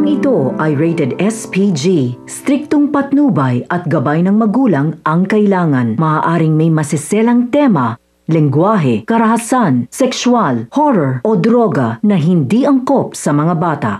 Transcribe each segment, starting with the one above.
Programang ito ay rated SPG. Striktong patnubay at gabay ng magulang ang kailangan. Maaaring may masiselang tema, lengguwahe, karahasan, sexual, horror o droga na hindi angkop sa mga bata.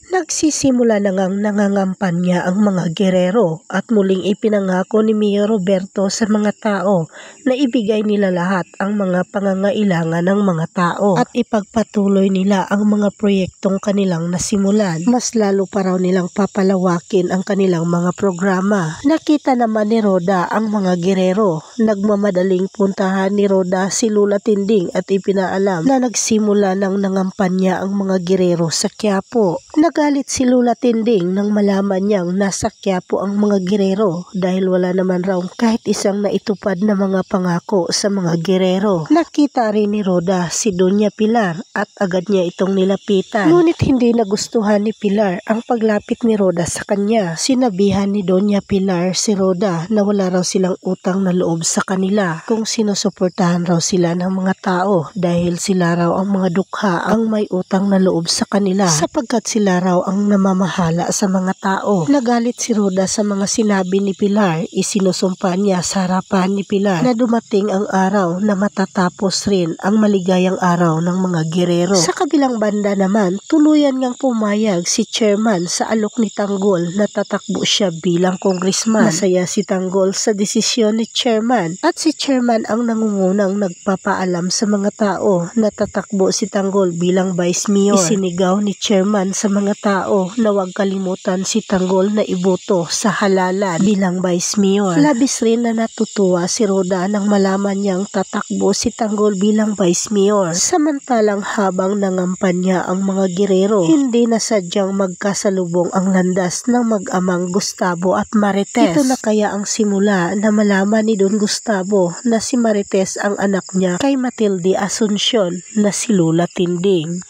Nagsisimula na ngang nangangampanya ang mga gerero at muling ipinangako ni Mayor Roberto sa mga tao na ibigay nila lahat ang mga pangangailangan ng mga tao at ipagpatuloy nila ang mga proyektong kanilang nasimulan. Mas lalo pa raw nilang papalawakin ang kanilang mga programa. Nakita naman ni Roda ang mga gerero. Nagmamadaling puntahan ni Roda si Lula Tinding at ipinaalam na nagsimula ng nangampanya ang mga gerero sa Quiapo. Nagalit si Lula Tinding nang malaman niyang nasa Quiapo ang mga gerero dahil wala naman raw kahit isang naitupad na mga pangako sa mga gerero. Nakita rin ni Roda si Doña Pilar at agad niya itong nilapitan. Ngunit hindi nagustuhan ni Pilar ang paglapit ni Roda sa kanya. Sinabihan ni Doña Pilar si Roda na wala raw silang utang na loob sa kanila kung sinusuportahan raw sila ng mga tao dahil sila raw ang mga dukha ang may utang na loob sa kanila sapagkat sila raw ang namamahala sa mga tao. Nagalit si Roda sa mga sinabi ni Pilar. Isinusumpa niya sa harapan ni Pilar na dumating ang araw na matatapos rin ang maligayang araw ng mga gerero. Sa kabilang banda naman, tuluyan ngang pumayag si Chairman sa alok ni Tanggol na tatakbo siya bilang congressman. Masaya si Tanggol sa desisyon ni Chairman at si Chairman ang nangungunang nagpapaalam sa mga tao na tatakbo si Tanggol bilang Vice Mayor. Isinigaw ni Chairman sa mga tao na huwag kalimutan si Tanggol na iboto sa halalan bilang Vice Mayor. Labis rin na natutuwa si Roda nang malaman niyang tatakbo si Tanggol bilang Vice Mayor. Samantalang habang nangampanya ang mga gerero, hindi na sadyang magkasalubong ang landas ng mag-amang Gustavo at Marites. Ito na kaya ang simula na malaman ni Don Gustavo na si Marites ang anak niya kay Matilde Asuncion na si Lula Tinding.